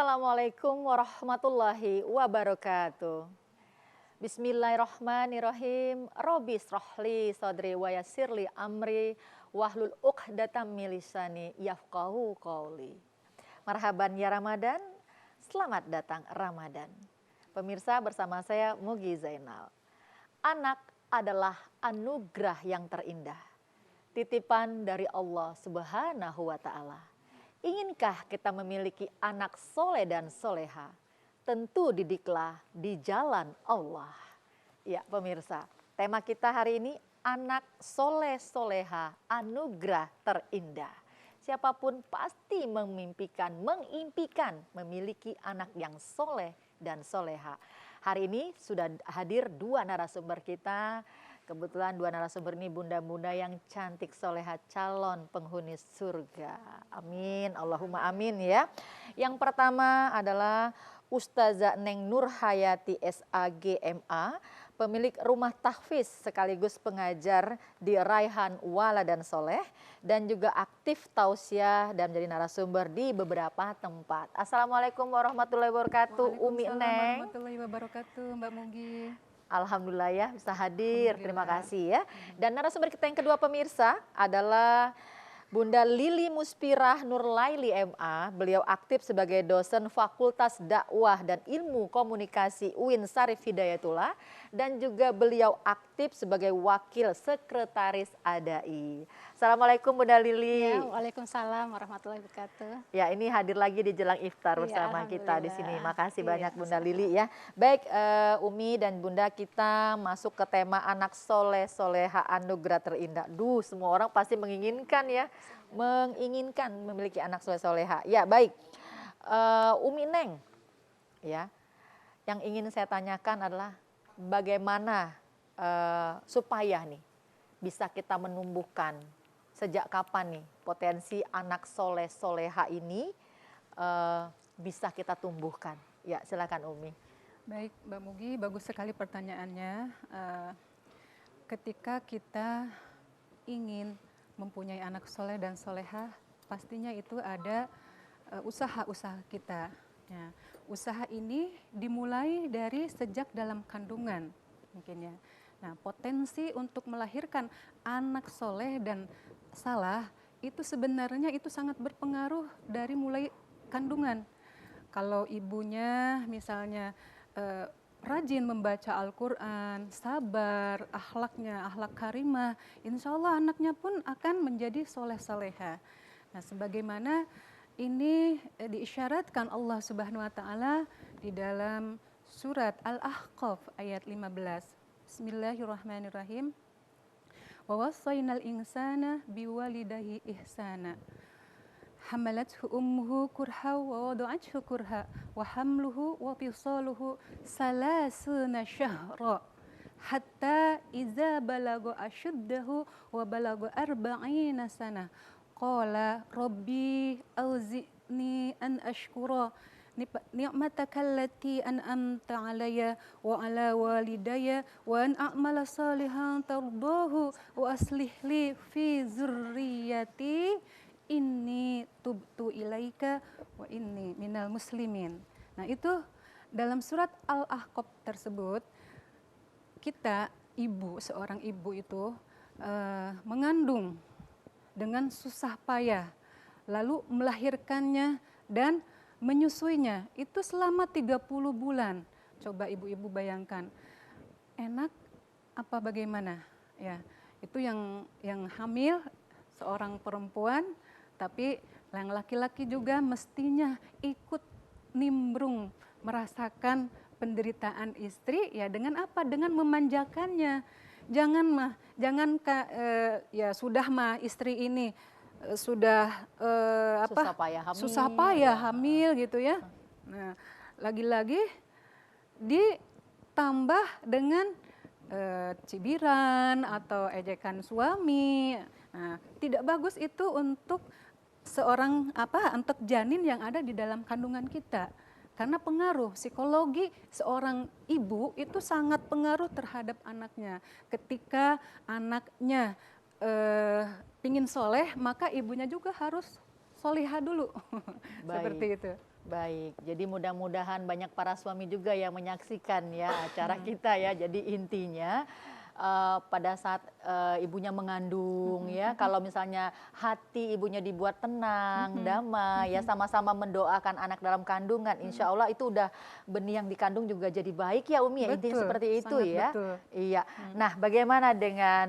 Assalamualaikum warahmatullahi wabarakatuh. Bismillahirrahmanirrahim. Robbi shrahli sadri wa yassirli amri wahlul 'uqdatam min lisani yafqahu qauli. Marhaban ya Ramadan. Selamat datang Ramadan. Pemirsa, bersama saya Mugi Zainal. Anak adalah anugerah yang terindah, titipan dari Allah Subhanahu wa taala. Inginkah kita memiliki anak soleh dan soleha? Tentu didiklah di jalan Allah. Ya pemirsa, tema kita hari ini anak soleh soleha, anugerah terindah. Siapapun pasti mengimpikan memiliki anak yang soleh dan soleha. Hari ini sudah hadir dua narasumber kita. Kebetulan dua narasumber ini bunda-bunda yang cantik soleha, calon penghuni surga. Amin, Allahumma amin ya. Yang pertama adalah Ustazah Neng Nurhayati SAGMA, pemilik rumah tahfiz sekaligus pengajar di Raihan Wala dan Soleh, dan juga aktif tausiah dan menjadi narasumber di beberapa tempat. Assalamualaikum warahmatullahi wabarakatuh, Umi Neng. Warahmatullahi wabarakatuh, Mbak Mugi. Alhamdulillah ya bisa hadir, terima kasih ya. Dan narasumber kita yang kedua pemirsa adalah Bunda Lili Muspirah Nurlaili MA. Beliau aktif sebagai dosen Fakultas Dakwah dan Ilmu Komunikasi UIN Syarif Hidayatullah, dan juga beliau aktif sebagai wakil sekretaris ADAI. Assalamualaikum Bunda Lili. Ya, waalaikumsalam warahmatullahi wabarakatuh. Ya, ini hadir lagi di jelang iftar bersama kita di sini. Makasih banyak Bunda Lili ya. Baik Umi dan Bunda, kita masuk ke tema anak soleh soleha anugerah terindah. Semua orang pasti menginginkan ya, menginginkan memiliki anak soleh soleha. Ya baik, Umi Neng ya, yang ingin saya tanyakan adalah bagaimana supaya nih bisa kita menumbuhkan, sejak kapan nih potensi anak soleh soleha ini bisa kita tumbuhkan? Ya silakan Umi. Baik Mbak Mugi, bagus sekali pertanyaannya. Ketika kita ingin mempunyai anak soleh dan soleha, pastinya itu ada usaha-usaha kita. Ya, usaha ini dimulai dari sejak dalam kandungan mungkin ya. Nah, potensi untuk melahirkan anak soleh dan salah itu sebenarnya itu sangat berpengaruh dari mulai kandungan. Kalau ibunya misalnya rajin membaca Al-Quran, sabar, akhlaknya, akhlak karimah, insya Allah anaknya pun akan menjadi soleh-soleha. Nah, sebagaimana ini diisyaratkan Allah Subhanahu Wa Taala di dalam surat Al-Ahqaf ayat 15. Bismillahirrahmanirrahim. Wa wassaynal insana biwalidayhi ihsana. Hamalathu ummuhu kurha wa wada'athu kurha wa hamluhu wa fisaluhu salasuna syahra hatta iza balagu asyuddahu wa balagu arba'ina sana qala rabbi auzi'ni an ashkura ni'mataka allati an'amta alayya wa ala walidayya wa an a'mala salihan tardahu wa aslih li fi zurriyati inni tubtu ilaika wa inni minal muslimin. Nah, itu dalam surat Al-Ahqaf tersebut, kita seorang ibu itu mengandung dengan susah payah, lalu melahirkannya dan menyusuinya itu selama 30 bulan. Coba ibu-ibu bayangkan, enak apa bagaimana? Ya, itu yang hamil seorang perempuan, tapi yang laki-laki juga mestinya ikut nimbrung merasakan penderitaan istri ya, dengan apa? Dengan memanjakannya. Jangan ya sudah mah istri ini sudah susah payah hamil gitu ya. Nah, lagi-lagi ditambah dengan cibiran atau ejekan suami. Nah, tidak bagus itu untuk untuk janin yang ada di dalam kandungan kita. Karena pengaruh psikologi seorang ibu itu sangat pengaruh terhadap anaknya. Ketika anaknya pingin soleh, maka ibunya juga harus solihah dulu. Seperti itu. Baik, jadi mudah-mudahan banyak para suami juga yang menyaksikan ya acara kita ya. Jadi intinya pada saat ibunya mengandung ya, kalau misalnya hati ibunya dibuat tenang, damai ya, sama-sama mendoakan anak dalam kandungan, insya Allah itu udah benih yang dikandung juga jadi baik ya Umi ya, intinya Betul, seperti itu sangat ya. betul. Iya. Nah, bagaimana dengan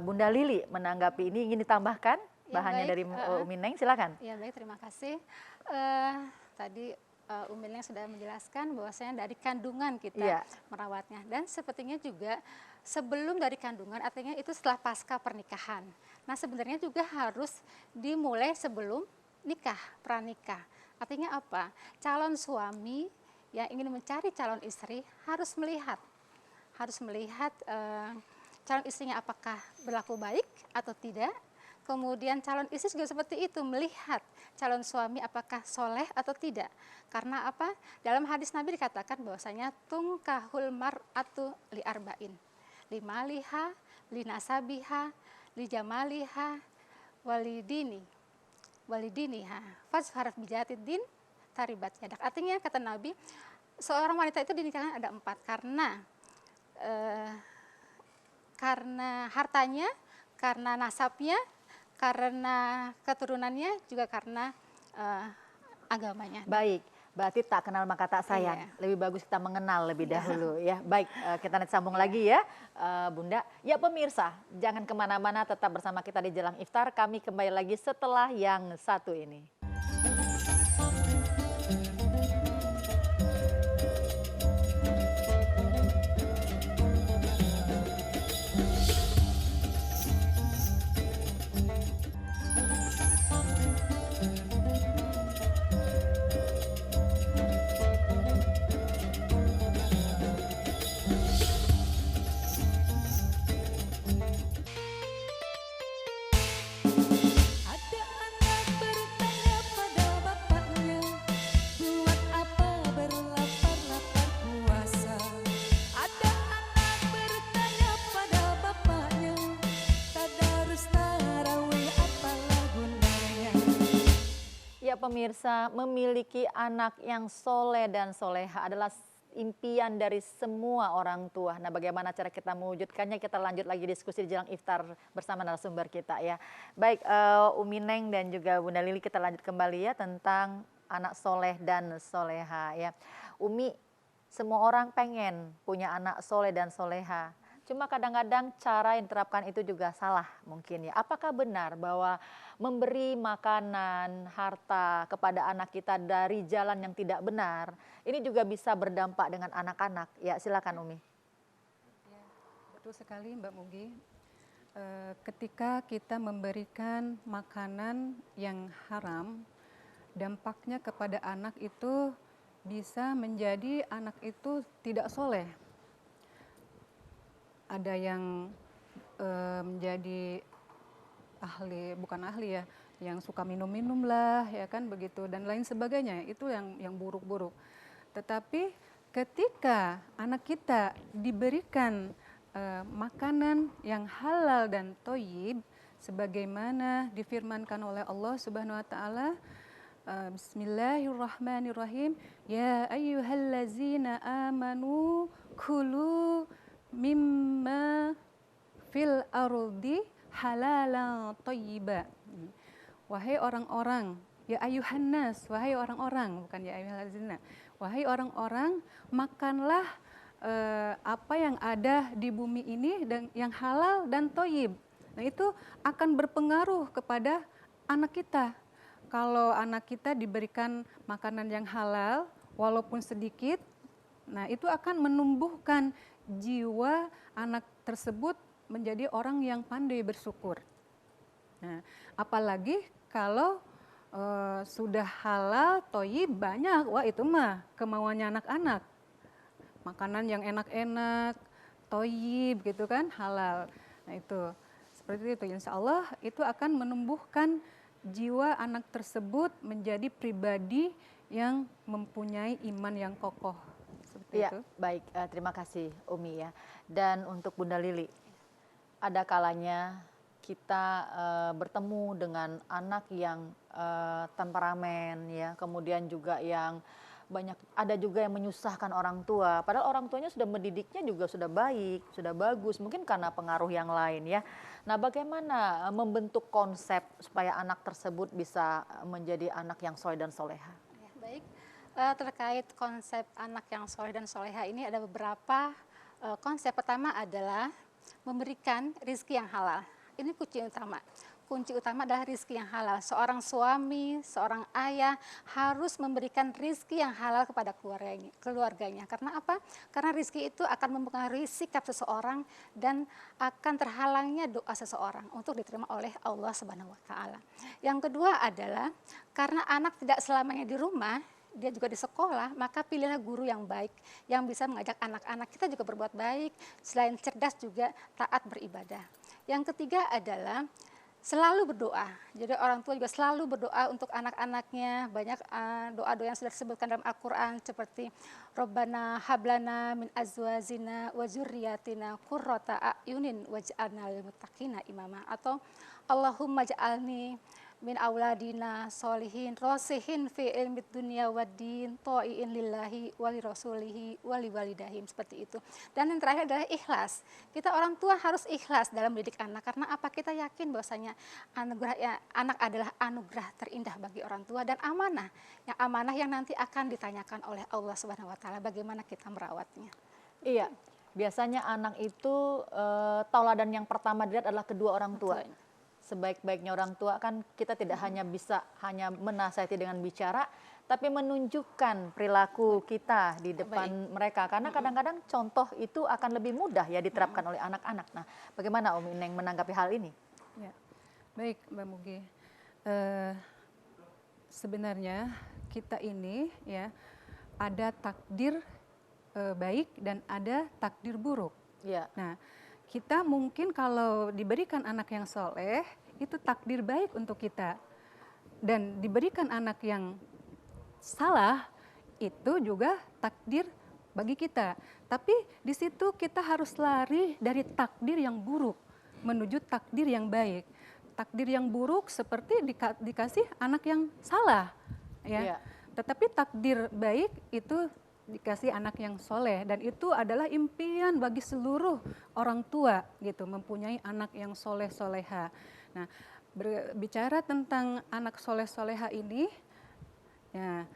Bunda Lili menanggapi ini? Ingin ditambahkan Ya bahannya baik, dari Umi Neng? Silakan. ya baik, terima kasih. Tadi Umi Leng sudah menjelaskan bahwasanya dari kandungan kita Iya. merawatnya, dan sepertinya juga sebelum dari kandungan, artinya itu setelah pasca pernikahan. Nah sebenarnya juga harus dimulai sebelum nikah, pranikah. Artinya apa? Calon suami yang ingin mencari calon istri harus melihat calon istrinya apakah berlaku baik atau tidak. Kemudian calon istri juga seperti itu, melihat calon suami apakah soleh atau tidak. Karena apa? Dalam hadis Nabi dikatakan bahwasanya tungkahul mar'atu li arba'in. Limaliha, linasabiha, lijamaliha, walidiniha. Fazhar bijatid din taribat yadak. Artinya kata Nabi, seorang wanita itu dinikahkan ada 4 karena hartanya, karena nasabnya, karena keturunannya, juga karena agamanya. Baik, berarti tak kenal maka tak sayang. Iya. Lebih bagus kita mengenal lebih dahulu ya. Baik, kita nanti sambung lagi ya Bunda. Ya pemirsa, jangan kemana-mana, tetap bersama kita di Jelang Iftar. Kami kembali lagi setelah yang satu ini. Ada anak bertanya pada bapaknya, buat apa berlapar-lapar puasa? Ada anak bertanya pada bapaknya, tadarus tarawih apalah gunanya? Ya pemirsa, memiliki anak yang soleh dan soleha adalah impian dari semua orang tua. Nah bagaimana cara kita mewujudkannya, kita lanjut lagi diskusi di Jelang Iftar bersama narasumber kita ya. Baik Umi Neng dan juga Bunda Lili, kita lanjut kembali ya tentang anak soleh dan soleha ya. Umi, semua orang pengen punya anak soleh dan soleha. Cuma kadang-kadang cara yang diterapkan itu juga salah mungkin ya. Apakah benar bahwa memberi makanan, harta kepada anak kita dari jalan yang tidak benar, ini juga bisa berdampak dengan anak-anak? Ya silakan Umi. Betul sekali Mbak Mugi. Ketika kita memberikan makanan yang haram, dampaknya kepada anak itu bisa menjadi anak itu tidak soleh. Ada yang menjadi bukan ahli ya, yang suka minum-minum lah, ya kan begitu, dan lain sebagainya. Itu yang buruk-buruk. Tetapi ketika anak kita diberikan makanan yang halal dan thayyib, sebagaimana difirmankan oleh Allah Subhanahu wa taala, Bismillahirrahmanirrahim, ya ayyuhallazina amanu kulu mimma fil ardi halalan thayyiba. Wahai orang-orang, ya ayuhan nas, wahai orang-orang, bukan ya ayyuhallazina. Wahai orang-orang, makanlah apa yang ada di bumi ini dan yang halal dan thayyib. Nah, itu akan berpengaruh kepada anak kita. Kalau anak kita diberikan makanan yang halal walaupun sedikit, nah itu akan menumbuhkan jiwa anak tersebut menjadi orang yang pandai bersyukur. Nah, apalagi kalau sudah halal, thayyib banyak, wah itu mah kemauannya anak-anak. Makanan yang enak-enak, thayyib gitu kan, halal. Nah itu, seperti itu. Insya Allah itu akan menumbuhkan jiwa anak tersebut menjadi pribadi yang mempunyai iman yang kokoh. Seperti Ya, itu. baik. Terima kasih Umi ya. Dan untuk Bunda Lili, ada kalanya kita bertemu dengan anak yang temperamen ya, kemudian juga yang ada juga yang menyusahkan orang tua, padahal orang tuanya sudah mendidiknya juga sudah baik, sudah bagus, mungkin karena pengaruh yang lain ya. Nah, bagaimana membentuk konsep supaya anak tersebut bisa menjadi anak yang soleh dan soleha? Ya, baik. Terkait konsep anak yang soleh dan soleha ini ada beberapa konsep. Pertama adalah memberikan rizki yang halal. Ini kunci utama. Kunci utama adalah rizki yang halal. Seorang suami, seorang ayah harus memberikan rizki yang halal kepada keluarganya. Karena apa? Karena rizki itu akan mempengaruhi sikap seseorang dan akan terhalangnya doa seseorang untuk diterima oleh Allah Subhanahu wa Ta'ala. Yang kedua adalah karena anak tidak selamanya di rumah, dia juga di sekolah, maka pilihlah guru yang baik yang bisa mengajak anak-anak kita juga berbuat baik, selain cerdas juga taat beribadah. Yang ketiga adalah selalu berdoa. Jadi orang tua juga selalu berdoa untuk anak-anaknya. Banyak doa-doa yang sudah disebutkan dalam Al-Quran seperti Rabbana hablana min azwajina wa dzurriyyatina qurrata a'yunin waj'alna lil muttaqina imama, atau Allahumma ja'alni min auladina solihin rosihin fi ilmi dunia waddin to'iin lillahi wali rasulihi wali walidahim, seperti itu. Dan yang terakhir adalah ikhlas. Kita orang tua harus ikhlas dalam mendidik anak, karena apa? Kita yakin bahwasanya anak adalah anugerah terindah bagi orang tua dan amanah yang nanti akan ditanyakan oleh Allah Subhanahu wa Ta'ala bagaimana kita merawatnya. Iya, biasanya anak itu tauladan yang pertama dilihat adalah kedua orang tua. Betul. Sebaik-baiknya orang tua kan kita tidak hanya bisa menasihati dengan bicara, tapi menunjukkan perilaku kita di depan mereka. Karena kadang-kadang contoh itu akan lebih mudah ya diterapkan oleh anak-anak. Nah, bagaimana Umi Neng menanggapi hal ini? Ya, baik Mbak Mugi. Sebenarnya kita ini ya ada takdir baik dan ada takdir buruk. Ya. Nah, kita mungkin kalau diberikan anak yang soleh, itu takdir baik untuk kita. Dan diberikan anak yang salah, itu juga takdir bagi kita. Tapi di situ kita harus lari dari takdir yang buruk, menuju takdir yang baik. Takdir yang buruk seperti dikasih anak yang salah. Ya. Tetapi takdir baik itu dikasih anak yang soleh, dan itu adalah impian bagi seluruh orang tua gitu, mempunyai anak yang soleh soleha. Nah, berbicara tentang anak soleh soleha ini ya,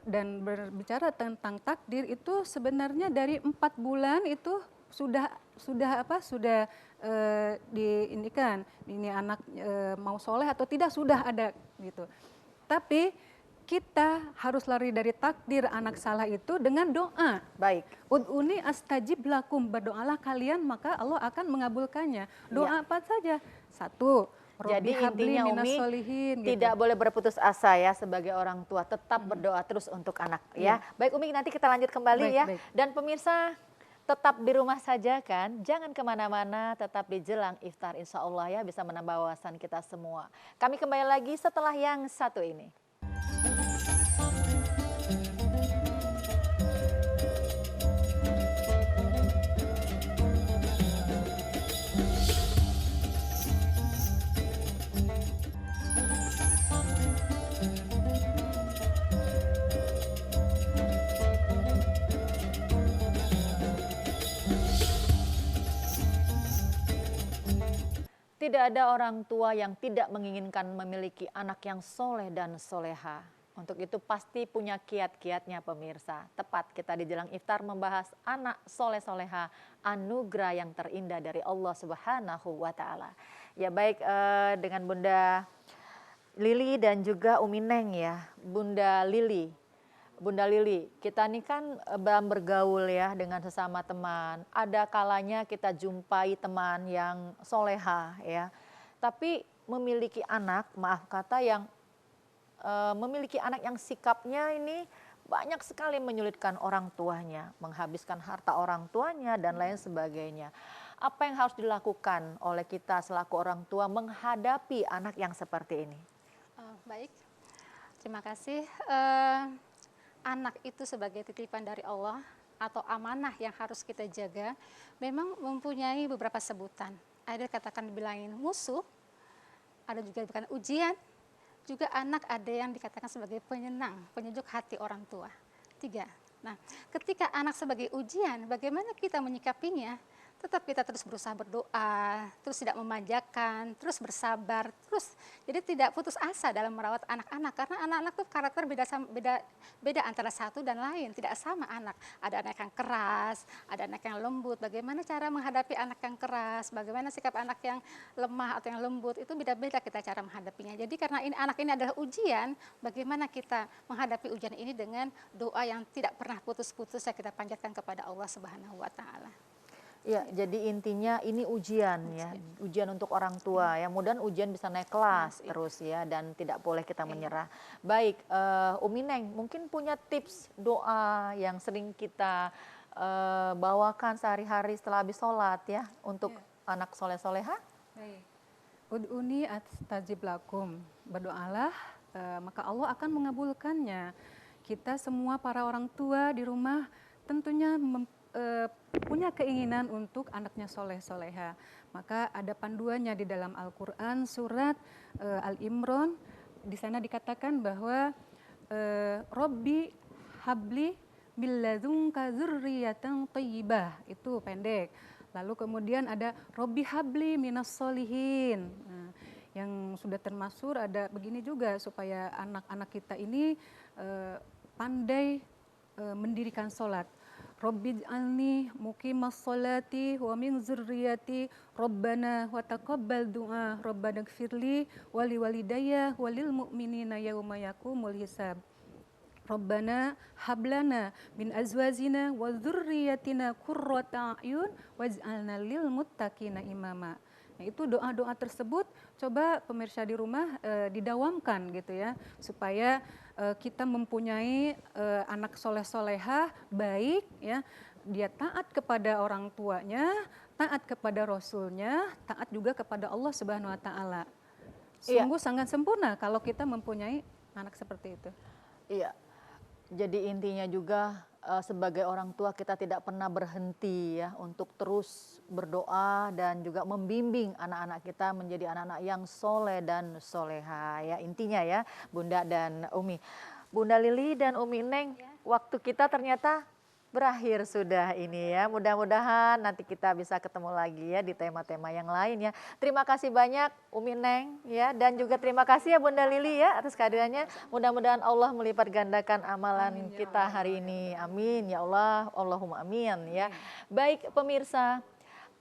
dan berbicara tentang takdir itu sebenarnya dari 4 bulan itu sudah diindikan ini anak mau soleh atau tidak, sudah ada gitu. Tapi kita harus lari dari takdir anak salah itu dengan doa. Baik. Ud'uni astajib lakum, berdoalah kalian maka Allah akan mengabulkannya. Doa apa saja? Satu, jadi intinya Umi tidak boleh berputus asa ya sebagai orang tua, tetap berdoa terus untuk anak ya. Baik Umi, nanti kita lanjut kembali ya. Dan pemirsa tetap di rumah saja kan, jangan kemana-mana, tetap di Jelang Iftar, insya Allah ya bisa menambah wawasan kita semua. Kami kembali lagi setelah yang satu ini. Tidak ada orang tua yang tidak menginginkan memiliki anak yang soleh dan soleha. Untuk itu pasti punya kiat-kiatnya pemirsa. Tepat kita di Jelang Iftar membahas anak soleh soleha, anugerah yang terindah dari Allah Subhanahu wa Ta'ala. Ya baik, dengan Bunda Lili dan juga Umi Neng ya. Bunda Lili, kita ini kan bergaul ya dengan sesama teman. Ada kalanya kita jumpai teman yang soleha ya. Tapi memiliki anak, maaf kata, yang memiliki anak yang sikapnya ini banyak sekali menyulitkan orang tuanya, menghabiskan harta orang tuanya dan lain sebagainya. Apa yang harus dilakukan oleh kita selaku orang tua menghadapi anak yang seperti ini? Baik, terima kasih. Anak itu sebagai titipan dari Allah atau amanah yang harus kita jaga, memang mempunyai beberapa sebutan. ada dikatakan dibilangin musuh, ada juga bukan ujian, juga anak ada yang dikatakan sebagai penyenang, penyejuk hati orang tua. 3. Nah, ketika anak sebagai ujian, bagaimana kita menyikapinya? Tetap kita terus berusaha berdoa, terus tidak memanjakan, terus bersabar, terus jadi tidak putus asa dalam merawat anak-anak, karena anak-anak tuh karakter beda antara satu dan lain, tidak sama anak. Ada anak yang keras, ada anak yang lembut. Bagaimana cara menghadapi anak yang keras, bagaimana sikap anak yang lemah atau yang lembut, itu beda-beda kita cara menghadapinya. Jadi karena anak ini adalah ujian, bagaimana kita menghadapi ujian ini dengan doa yang tidak pernah putus-putus yang kita panjatkan kepada Allah Subhanahu wa taala. Ya, jadi intinya ini ujian ya, ujian untuk orang tua ya. Mudah-mudahan ujian bisa naik kelas terus ya, dan tidak boleh kita menyerah. Baik, Umi Neng, mungkin punya tips doa yang sering kita bawakan sehari-hari setelah habis sholat ya, untuk anak soleh-soleha? Baik. Ud'uni astajib lakum. Berdoalah, maka Allah akan mengabulkannya. Kita semua para orang tua di rumah tentunya punya keinginan untuk anaknya soleh-soleha. Maka ada panduannya di dalam Al-Quran surat Al-Imran. Di sana dikatakan bahwa Robbi habli milladunka dzurriyyatan thayyibah. Itu pendek. Lalu kemudian ada Robbi habli minas solihin. Nah, yang sudah termasuk ada begini juga, supaya anak-anak kita ini pandai mendirikan sholat. Rabbij'alni muqimas sholati wa min dzurriyyati Rabbana wa taqabbal du'a Rabbana gfirli wali walidayya walil mu'minina yauma yaqumul hisab. Rabbana hablana min azwajina wa dzurriyyatina qurrata a'yun waj'alna lil muttaqina imama. Nah, itu doa-doa tersebut coba pemirsa di rumah didawamkan gitu ya, supaya kita mempunyai anak soleh-solehah baik ya, dia taat kepada orang tuanya, taat kepada Rasulnya, taat juga kepada Allah Subhanahu Wa Taala. Sungguh sangat sempurna kalau kita mempunyai anak seperti itu. Iya, jadi intinya juga sebagai orang tua kita tidak pernah berhenti ya untuk terus berdoa dan juga membimbing anak-anak kita menjadi anak-anak yang soleh dan soleha ya, intinya ya Bunda dan Umi. Bunda Lili dan Umi Neng, waktu kita ternyata berakhir sudah ini ya. Mudah-mudahan nanti kita bisa ketemu lagi ya di tema-tema yang lain ya. Terima kasih banyak Umi Neng ya, dan juga terima kasih ya Bunda Lili ya atas kehadirannya. Mudah-mudahan Allah melipat gandakan amalan kita hari ini. Amin ya Allah, Allahumma amin ya. Baik pemirsa,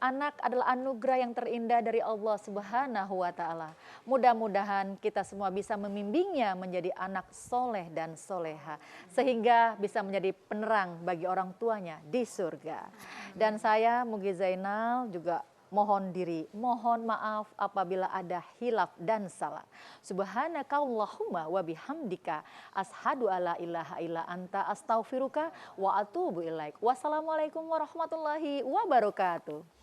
anak adalah anugerah yang terindah dari Allah Subhanahu wa Ta'ala. Mudah-mudahan kita semua bisa membimbingnya menjadi anak soleh dan soleha, sehingga bisa menjadi penerang bagi orang tuanya di surga. Dan saya Mugi Zainal juga mohon maaf apabila ada hilaf dan salah. Subhanakallahumma wa bihamdika ashadu alla ilaha illa anta astaghfiruka wa atubu ilaik. Wassalamualaikum warahmatullahi wabarakatuh.